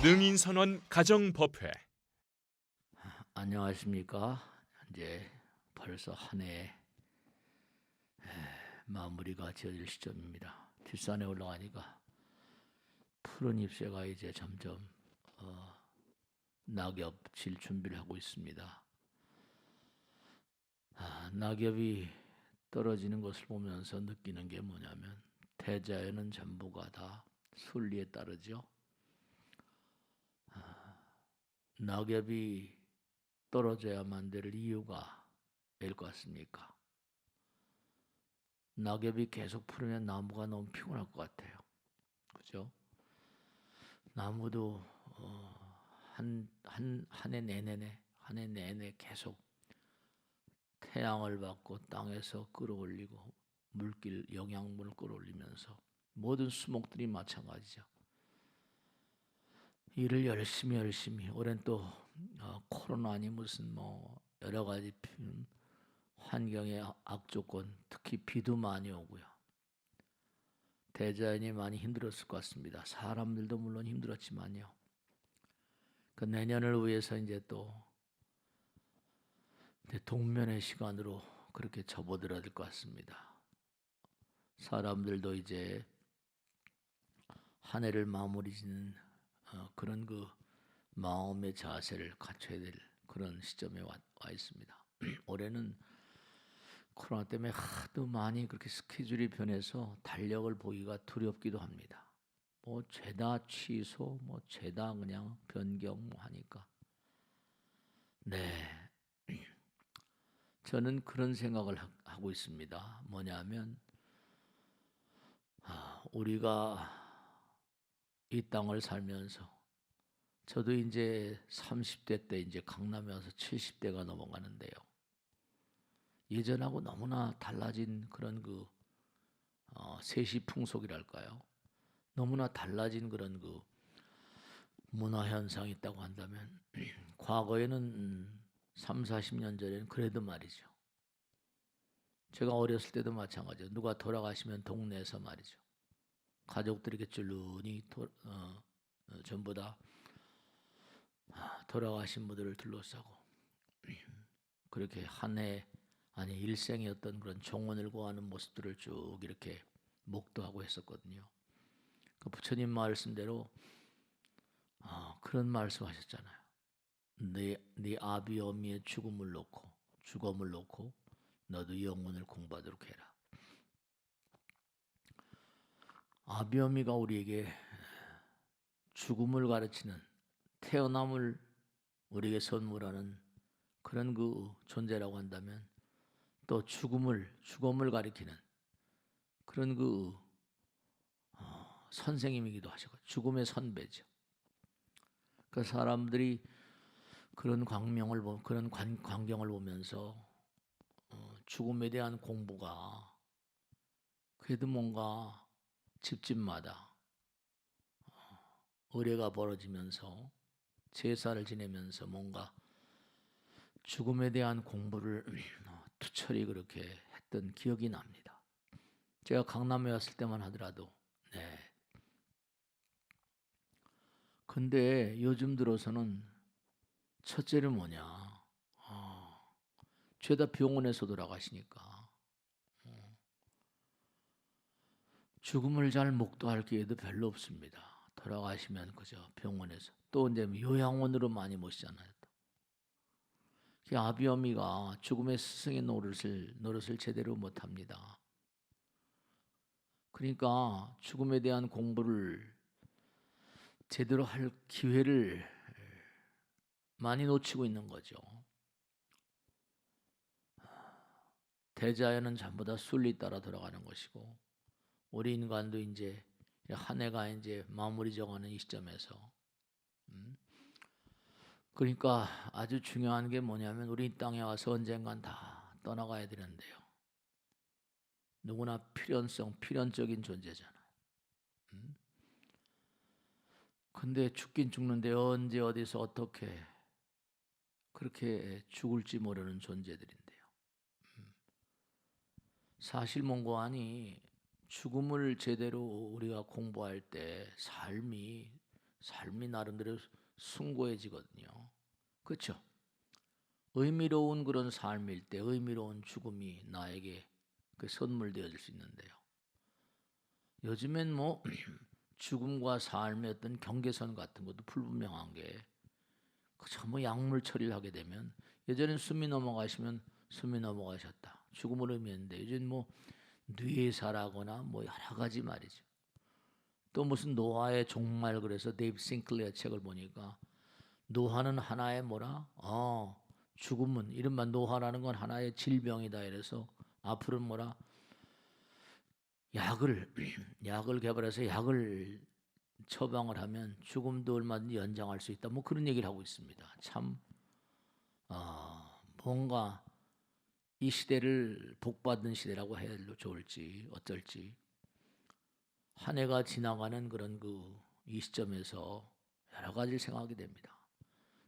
능인선언 가정법회. 안녕하십니까. 이제 벌써 한 해 마무리가 지어질 시점입니다. 뒷산에 올라가니까 푸른 잎새가 이제 점점 낙엽 질 준비를 하고 있습니다. 낙엽이 떨어지는 것을 보면서 느끼는 게 뭐냐면 대자연은 전부가 다 순리에 따르죠. 낙엽이 떨어져야만 될 이유가 될 것 같습니까? 낙엽이 계속 푸르면 나무가 너무 피곤할 것 같아요. 그죠? 나무도 한 해 내내 계속 태양을 받고 땅에서 끌어올리고 물길 영양분을 끌어올리면서 모든 수목들이 마찬가지죠. 일을 열심히 올해는 또 코로나니 무슨 뭐 여러 가지 환경의 악조건, 특히 비도 많이 오고요. 대자연이 많이 힘들었을 것 같습니다. 사람들도 물론 힘들었지만요. 그 내년을 위해서 이제 또 동면의 시간으로 그렇게 접어들어야 될 것 같습니다. 사람들도 이제 한 해를 마무리 짓는 그런 그 마음의 자세를 갖춰야 될 그런 시점에 와 있습니다. 올해는 코로나 때문에 하도 많이 그렇게 스케줄이 변해서 달력을 보기가 두렵기도 합니다. 뭐 죄다 취소, 뭐 죄다 그냥 변경 뭐 하니까. 네, 저는 그런 생각을 하고 있습니다. 뭐냐면 우리가 이 땅을 살면서 저도 이제 30대 때 이제 강남에 와서 70대가 넘어가는데요. 예전하고 너무나 달라진 그런 그 세시 풍속이랄까요? 너무나 달라진 그런 그 문화 현상이 있다고 한다면 과거에는 3, 40년 전에는 그래도 말이죠. 제가 어렸을 때도 마찬가지예요. 누가 돌아가시면 동네에서 말이죠. 가족들에게 쭈르니 전부 다 돌아가신 분들을 둘러싸고 그렇게 한 해 아니 일생의 어떤 그런 정원을 구하는 모습들을 쭉 이렇게 목도하고 했었거든요. 그 부처님 말씀대로 그런 말씀하셨잖아요. 네 아비 어미의 죽음을 놓고 죽음을 놓고 너도 영혼을 공부하도록 해라. 아비 어미가 우리에게 죽음을 가르치는 태어남을 우리에게 선물하는 그런 그 존재라고 한다면 또 죽음을 가리키는 그런 그 선생님이기도 하시고 죽음의 선배죠. 그 사람들이 그런 그런 광경을 보면서 죽음에 대한 공부가 그래도 뭔가 집집마다 의례가 벌어지면서 제사를 지내면서 뭔가 죽음에 대한 공부를 투철히 그렇게 했던 기억이 납니다. 제가 강남에 왔을 때만 하더라도 네. 근데 요즘 들어서는 첫째는 뭐냐? 죄다 병원에서 돌아가시니까 죽음을 잘 목도할 기회도 별로 없습니다. 돌아가시면 그저 병원에서 또 이제 요양원으로 많이 모시잖아요. 그 아비 어미가 죽음의 스승의 노릇을 제대로 못합니다. 그러니까 죽음에 대한 공부를 제대로 할 기회를 많이 놓치고 있는 거죠. 대자연은 전부 다 순리 따라 돌아가는 것이고 우리 인간도 이제 한 해가 이제 마무리 정하는 이 시점에서 그러니까 아주 중요한 게 뭐냐면 우리 이 땅에 와서 언젠간 다 떠나가야 되는데요. 누구나 필연적인 존재잖아요. 근데 죽긴 죽는데 언제 어디서 어떻게 그렇게 죽을지 모르는 존재들인데요. 사실 몽고하니 죽음을 제대로 우리가 공부할 때 삶이 삶이 나름대로 숭고해지거든요. 그렇죠? 의미로운 그런 삶일 때 의미로운 죽음이 나에게 그 선물되어질 수 있는데요. 요즘엔 뭐 죽음과 삶의 어떤 경계선 같은 것도 불분명한 게 그저 뭐 약물 처리를 하게 되면 예전엔 숨이 넘어가시면 숨이 넘어가셨다. 죽음을 의미했는데 요즘 뭐 뇌사라거나 뭐 여러 가지 말이죠. 또 무슨 노화의 종말 그래서 데이브 싱클레어 책을 보니까 노화는 하나의 뭐라? 죽음은 이른바 노화라는 건 하나의 질병이다 이래서 앞으로는 뭐라? 약을 약을 개발해서 약을 처방을 하면 죽음도 얼마든지 연장할 수 있다. 뭐 그런 얘기를 하고 있습니다. 참 뭔가 이 시대를 복받은 시대라고 해야 좋을지 어쩔지 한 해가 지나가는 그런 이 시점에서 여러 가지를 생각하게 됩니다.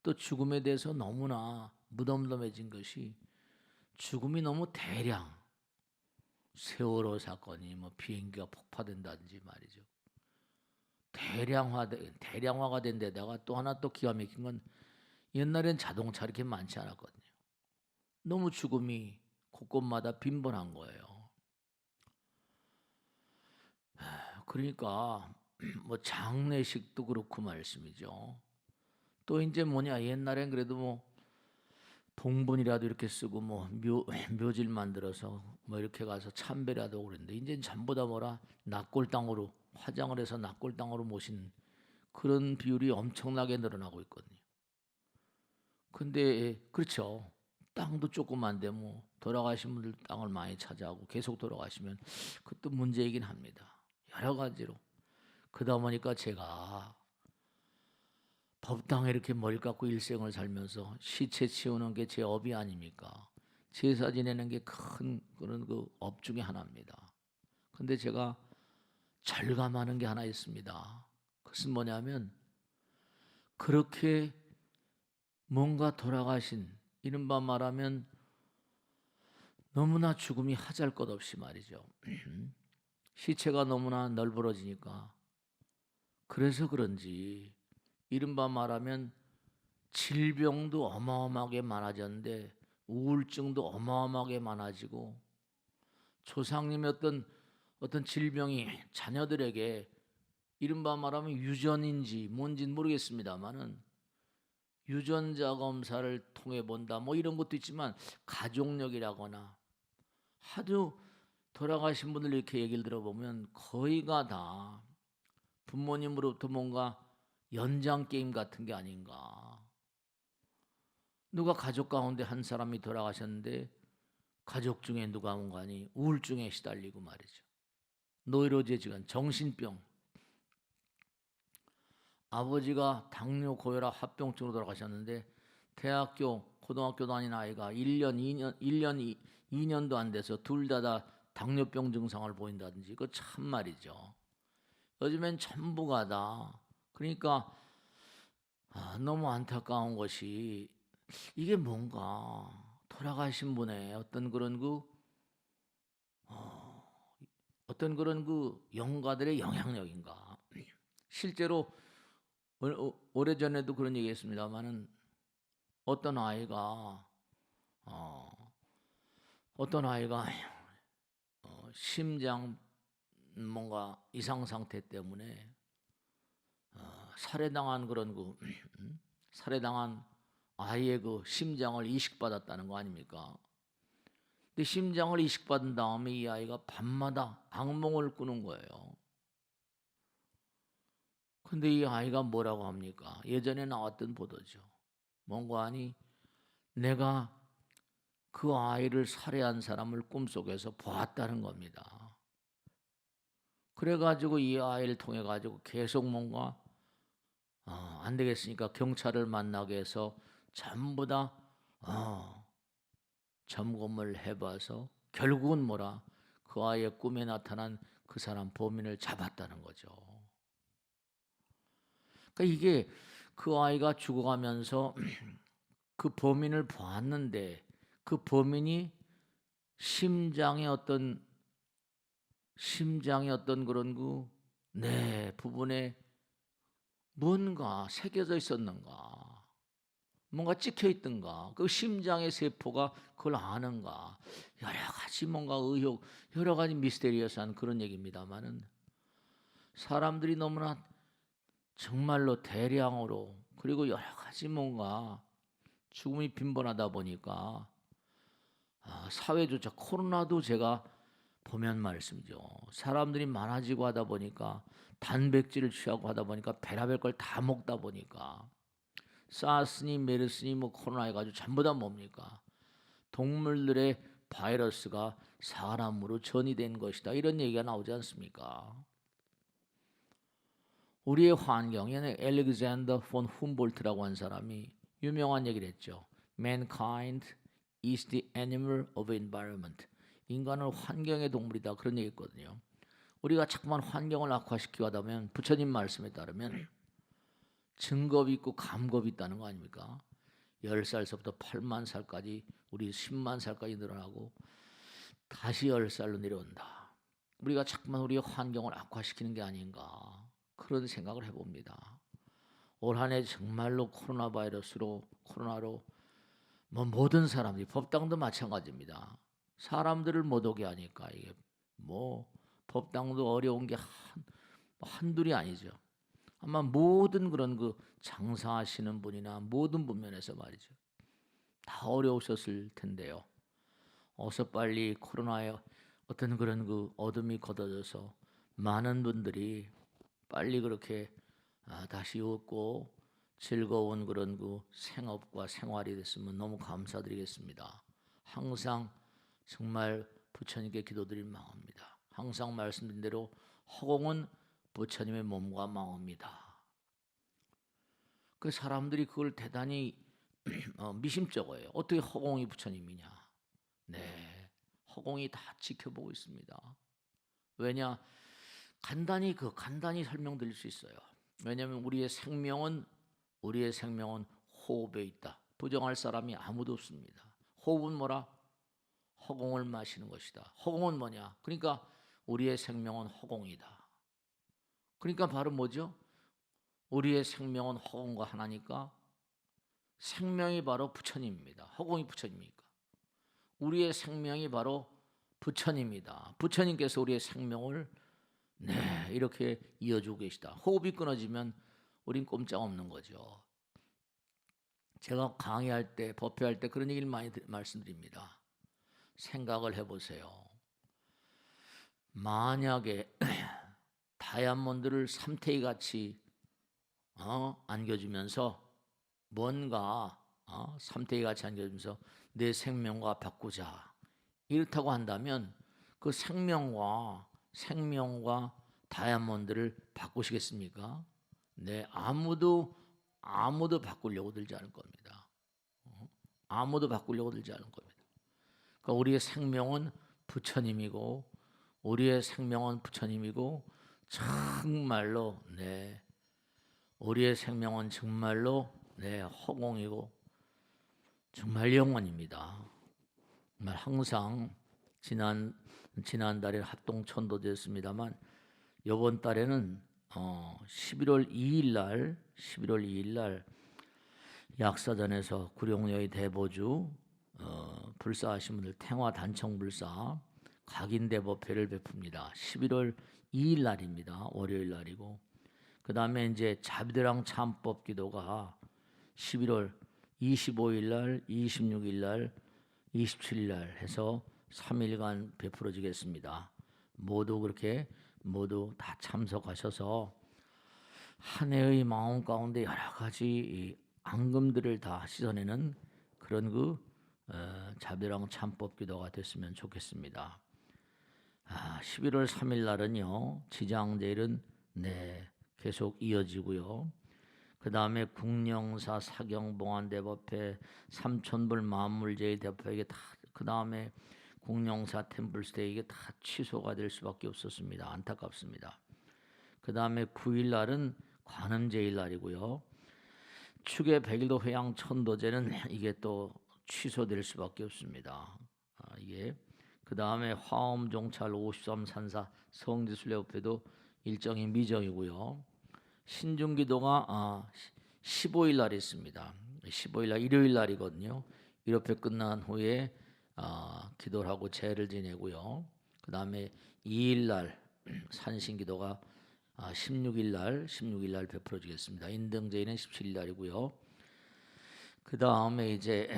또 죽음에 대해서 너무나 무덤덤해진 것이 죽음이 너무 대량 세월호 사건이 뭐 비행기가 폭파된다든지 말이죠. 대량화가 된 데다가 또 하나 또 기가 막힌 건 옛날엔 자동차 이렇게 많지 않았거든요. 너무 죽음이 곳곳마다 빈번한 거예요. 그러니까 뭐 장례식도 그렇고 말씀이죠. 또 이제 뭐냐 옛날엔 그래도 뭐 봉분이라도 이렇게 쓰고 뭐 묘질 만들어서 뭐 이렇게 가서 참배라도 하고 그랬는데 이제 전부 다 뭐라 낙골당으로 화장을 해서 낙골당으로 모신 그런 비율이 엄청나게 늘어나고 있거든요. 근데 그렇죠. 땅도 조그만데 뭐 돌아가신 분들 땅을 많이 차지하고 계속 돌아가시면 그것도 문제이긴 합니다. 여러 가지로. 그러다 보니까 제가 법당에 이렇게 머리 깎고 일생을 살면서 시체 치우는 게 제 업이 아닙니까? 제사 지내는 게 큰 그런 그 업 중에 하나입니다. 근데 제가 절감하는 게 하나 있습니다. 그것은 뭐냐면 그렇게 뭔가 돌아가신 이른바 말하면 너무나 죽음이 하잘것없이 말이죠. 시체가 너무나 널브러지니까 그래서 그런지 이른바 말하면 질병도 어마어마하게 많아졌는데 우울증도 어마어마하게 많아지고 조상님의 어떤 질병이 자녀들에게 이른바 말하면 유전인지 뭔지는 모르겠습니다만은 유전자 검사를 통해 본다 뭐 이런 것도 있지만 가족력이라거나 하도 돌아가신 분들 이렇게 얘기를 들어보면 거의가 다 부모님으로부터 뭔가 연장 게임 같은 게 아닌가. 누가 가족 가운데 한 사람이 돌아가셨는데 가족 중에 누가 뭔가니 우울증에 시달리고 말이죠. 노이로제지간 정신병. 아버지가 당뇨 고혈압 합병증으로 돌아가셨는데 대학교 고등학교 다니는 아이가 2년도 안 돼서 둘 다 당뇨병 증상을 보인다든지 그 참 말이죠. 요즘엔 전부가 다 그러니까 너무 안타까운 것이 이게 뭔가 돌아가신 분의 어떤 그런 어떤 그런 영가들의 영향력인가. 실제로 오래전에도 그런 얘기했습니다만은 어떤 아이가 심장 뭔가 이상 상태 때문에 살해당한 그런 살해당한 아이의 심장을 이식받았다는 거 아닙니까? 근데 심장을 이식받은 다음에 이 아이가 밤마다 악몽을 꾸는 거예요. 근데 이 아이가 뭐라고 합니까? 예전에 나왔던 보도죠. 뭔가 하니 내가 그 아이를 살해한 사람을 꿈속에서 보았다는 겁니다. 그래가지고 이 아이를 통해 가지고 계속 뭔가 안 되겠으니까 경찰을 만나게 해서 전부 다 점검을 해봐서 결국은 뭐라 그 아이의 꿈에 나타난 그 사람 범인을 잡았다는 거죠. 그러니까 이게 그 아이가 죽어가면서 그 범인을 보았는데 그 범인이 심장의 어떤 그런 부분에 뭔가 새겨져 있었는가? 뭔가 찍혀 있던가? 그 심장의 세포가 그걸 아는가? 여러 가지 뭔가 의혹, 여러 가지 미스테리어스한 그런 얘기입니다만은 사람들이 너무나 정말로 대량으로 그리고 여러 가지 뭔가 죽음이 빈번하다 보니까 사회조차 코로나도 제가 보면 말씀이죠. 사람들이 많아지고 하다 보니까 단백질을 취하고 하다 보니까 별의별 걸 다 먹다 보니까 사스니 메르스니 뭐 코로나 해가지고 전부 다 뭡니까? 동물들의 바이러스가 사람으로 전이된 것이다. 이런 얘기가 나오지 않습니까? 우리의 환경에는 알렉산더 폰 훔볼트라고 한 사람이 유명한 얘기를 했죠. Mankind is the animal of environment. 인간은 환경의 동물이다. 그런 얘기 했거든요. 우리가 자꾸만 환경을 악화시키고 하다 보면 부처님 말씀에 따르면 증겁이 있고 감겁이 있다는 거 아닙니까? 10살서부터 8만 살까지 우리 10만 살까지 늘어나고 다시 10살로 내려온다. 우리가 자꾸만 우리의 환경을 악화시키는 게 아닌가 그런 생각을 해봅니다. 올 한 해 정말로 코로나로 뭐 모든 사람들이 법당도 마찬가지입니다. 사람들을 못 오게 하니까 이게 뭐 법당도 어려운 게 한둘이 아니죠. 아마 모든 그런 그 장사하시는 분이나 모든 분면에서 말이죠. 다 어려우셨을 텐데요. 어서 빨리 코로나의 어떤 그런 그 어둠이 걷어져서 많은 분들이 빨리 그렇게 다시 웃고 즐거운 그런 그 생업과 생활이 됐으면 너무 감사드리겠습니다. 항상 정말 부처님께 기도드릴 마음입니다. 항상 말씀드린 대로 허공은 부처님의 몸과 마음입니다. 그 사람들이 그걸 대단히 미심쩍어요. 어떻게 허공이 부처님이냐? 네, 허공이 다 지켜보고 있습니다. 왜냐? 간단히 설명드릴 수 있어요. 왜냐하면 우리의 생명은 호흡에 있다. 부정할 사람이 아무도 없습니다. 호흡은 뭐라? 허공을 마시는 것이다. 허공은 뭐냐? 그러니까 우리의 생명은 허공이다. 그러니까 바로 뭐죠? 우리의 생명은 허공과 하나니까 생명이 바로 부처님입니다. 허공이 부처님이니까. 우리의 생명이 바로 부처님이다. 부처님께서 우리의 생명을 이렇게 이어주고 계시다. 호흡이 끊어지면 우린 꼼짝없는 거죠. 제가 강의할 때, 법회할 때 그런 얘기를 많이 말씀드립니다. 생각을 해보세요. 만약에 다이아몬드를 삼태기 같이 안겨주면서 뭔가 삼태기 같이 안겨주면서 내 생명과 바꾸자 이렇다고 한다면 그 생명과 다이아몬드를 바꾸시겠습니까? 네, 아무도 바꾸려고 들지 않을 겁니다. 아무도 바꾸려고 들지 않을 겁니다. 그러니까 우리의 생명은 부처님이고 정말로 우리의 생명은 정말로 허공이고 정말 영원입니다. 정말 항상 지난달에 합동천도제였습니다만 이번 달에는 11월 2일 날 약사전에서 구룡여의 대보주 불사하신 분들 탱화 단청불사 각인대법회를 베풉니다. 11월 2일 날입니다. 월요일 날이고 그 다음에 이제 자비대랑 참법 기도가 11월 25일 날, 26일 날, 27일 날 해서 3일간 베풀어지겠습니다. 모두 다 참석하셔서 한 해의 마음 가운데 여러 가지 앙금들을 다 씻어내는 그런 자비랑 참법 기도가 됐으면 좋겠습니다. 11월 3일 날은요 지장제일은 계속 이어지고요. 그 다음에 국령사 사경봉안대법회 삼천불 만물제의 대법회 이게 다 그 다음에 국령사 템플스테이 이게 다 취소가 될 수밖에 없었습니다. 안타깝습니다. 그 다음에 9일 날은 관음제일 날이고요. 축의 백일도 회양 천도제는 이게 또 취소될 수밖에 없습니다. 이게 그 다음에 화엄종찰 53산사 성지순례법회도 일정이 미정이고요. 신중기도가 15일 날 있습니다. 15일 날 일요일 날이거든요. 일요일 끝난 후에 기도를 하고 제를 지내고요. 그 다음에 2일 날 산신기도가 16일 날 베풀어지겠습니다. 인등제일은 17일 날이고요. 그 다음에 이제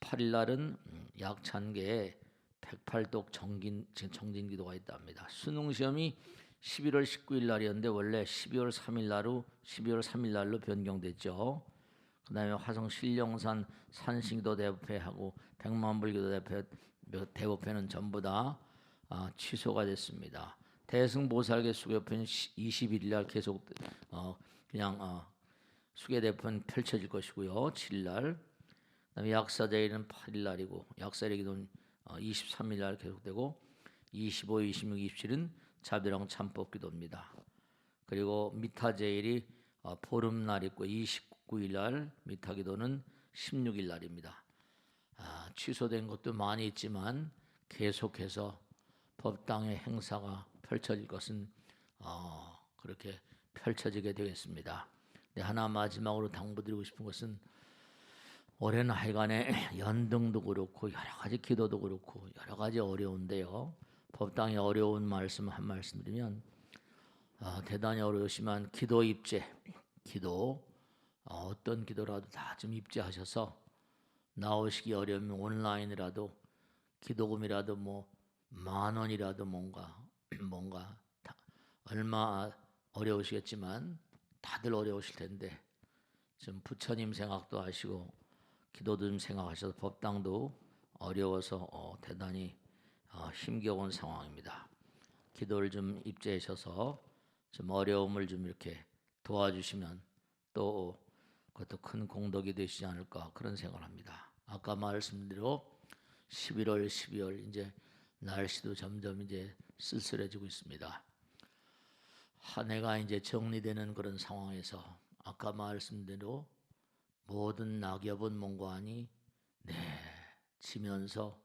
18일 날은 약찬계에 108독 정진기도가 있답니다. 수능 시험이 11월 19일 날이었는데 원래 12월 3일 날로 변경됐죠. 그 다음에 화성 신령산 산신기도 대법회하고 백만불기도 대법회는 전부 다 취소가 됐습니다. 대승보살계 수교회는 21일 날 계속 그냥 수계 대법회는 펼쳐질 것이고요. 7일 날. 그다음에 약사제일은 8일 날이고 약사제기도는 23일 날 계속되고 25, 26, 27은 자비랑 참법기도입니다. 그리고 미타제일이 보름날 있고 29일 날 미타기도는 16일 날입니다. 취소된 것도 많이 있지만 계속해서 법당의 행사가 펼쳐질 것은 그렇게 펼쳐지게 되겠습니다. 하나 마지막으로 당부드리고 싶은 것은 올해는 하여간에 연등도 그렇고 여러 가지 기도도 그렇고 여러 가지 어려운데요. 법당에 어려운 말씀 한 말씀 드리면 대단히 어려우시면 기도 입제, 기도 어떤 기도라도 다 좀 입제하셔서 나오시기 어려우면 온라인이라도 기도금이라도 뭐 10,000원이라도 뭔가 얼마 어려우시겠지만 다들 어려우실 텐데 좀 부처님 생각도 하시고 기도도 좀 생각하셔서 법당도 어려워서 대단히 힘겨운 상황입니다. 기도를 좀 입제하셔서 좀 어려움을 좀 이렇게 도와주시면 또 그것도 큰 공덕이 되시지 않을까 그런 생각을 합니다. 아까 말씀대로 11월, 12월 이제 날씨도 점점 이제 쓸쓸해지고 있습니다. 한 해가 이제 정리되는 그런 상황에서 아까 말씀대로 모든 낙엽은 몽고하니 지면서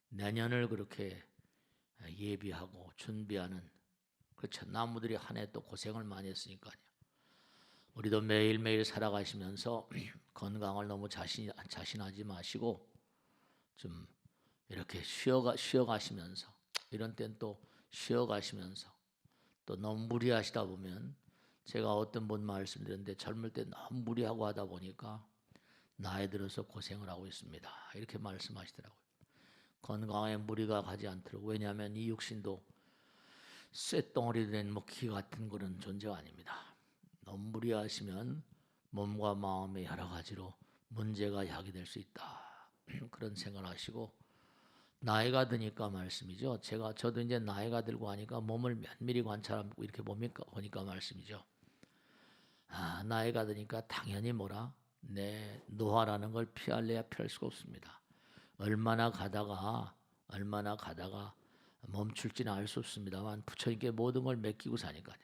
내년을 그렇게 예비하고 준비하는 그렇죠. 나무들이 한 해 또 고생을 많이 했으니까요. 우리도 매일매일 살아가시면서 건강을 너무 자신하지 마시고 좀 이렇게 쉬어가시면서 이런 때는 또 쉬어가시면서 또 너무 무리하시다 보면 제가 어떤 분 말씀드렸는데 젊을 때 너무 무리하고 하다 보니까 나이 들어서 고생을 하고 있습니다. 이렇게 말씀하시더라고요. 건강에 무리가 가지 않도록. 왜냐하면 이 육신도 쇳덩어리 된 기 같은 그런 존재가 아닙니다. 너무 무리하시면 몸과 마음의 여러 가지로 문제가 야기될 수 있다. 그런 생각을 하시고 나이가 드니까 말씀이죠. 저도 이제 나이가 들고 하니까 몸을 면밀히 관찰하고 이렇게 보니까 말씀이죠. 나이가 드니까 당연히 내 노화라는 걸 피할래야 피할 수가 없습니다. 얼마나 가다가 멈출지는 알 수 없습니다만 부처님께 모든 걸 맡기고 사니까요.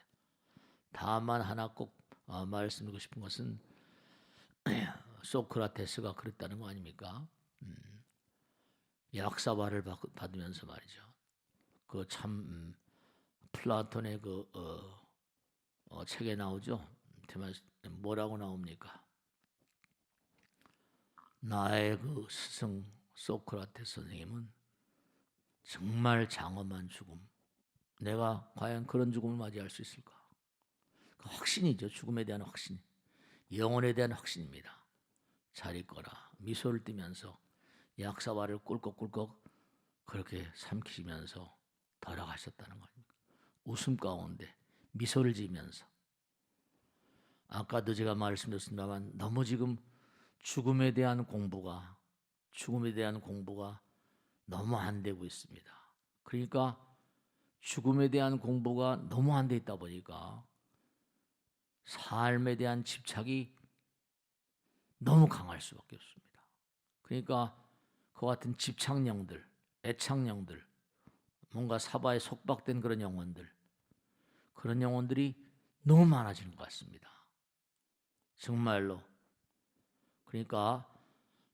다만 하나 꼭 말씀드리고 싶은 것은 소크라테스가 그랬다는 거 아닙니까? 약사발을 받으면서 말이죠. 그 참 플라톤의 책에 나오죠. 뭐라고 나옵니까? 나의 그 스승 소크라테스 선생님은 정말 장엄한 죽음. 내가 과연 그런 죽음을 맞이할 수 있을까? 그 확신이죠. 죽음에 대한 확신. 영혼에 대한 확신입니다. 잘 있거라. 미소를 띠면서 약사발을 꿀꺽꿀꺽 그렇게 삼키시면서 돌아가셨다는 겁니다. 웃음 가운데 미소를 지으면서. 아까도 제가 말씀드렸습니다만 너무 지금 죽음에 대한 공부가 너무 안 되고 있습니다. 그러니까 죽음에 대한 공부가 너무 안 돼 있다 보니까 삶에 대한 집착이 너무 강할 수밖에 없습니다. 그러니까 그 같은 집착령들, 애착령들, 뭔가 사바에 속박된 그런 영혼들이 너무 많아지는 것 같습니다. 정말로. 그러니까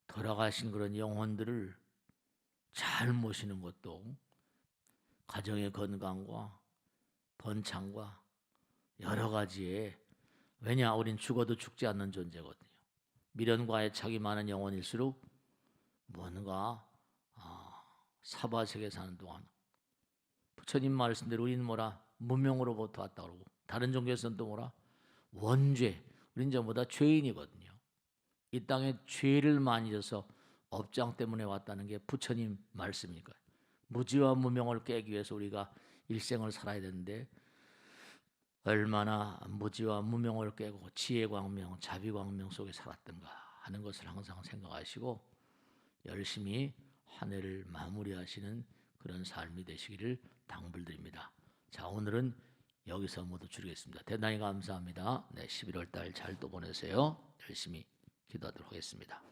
돌아가신 그런 영혼들을 잘 모시는 것도 가정의 건강과 번창과 여러 가지에 왜냐 우린 죽어도 죽지 않는 존재거든요. 미련과의 착이 많은 영혼일수록 뭔가 사바세계 사는 동안 부처님 말씀대로 우리는 뭐라 무명으로부터 왔다 그러고 다른 종교에서는 또 뭐라 원죄 우린 전부 다 죄인이거든요. 이 땅에 죄를 많이 져서 업장 때문에 왔다는 게 부처님 말씀이니까요. 무지와 무명을 깨기 위해서 우리가 일생을 살아야 되는데 얼마나 무지와 무명을 깨고 지혜광명, 자비광명 속에 살았던가 하는 것을 항상 생각하시고 열심히 한 해를 마무리하시는 그런 삶이 되시기를 당부드립니다. 자, 오늘은 여기서 모두 줄이겠습니다. 대단히 감사합니다. 네, 11월 달 잘 또 보내세요. 열심히 기도하도록 하겠습니다.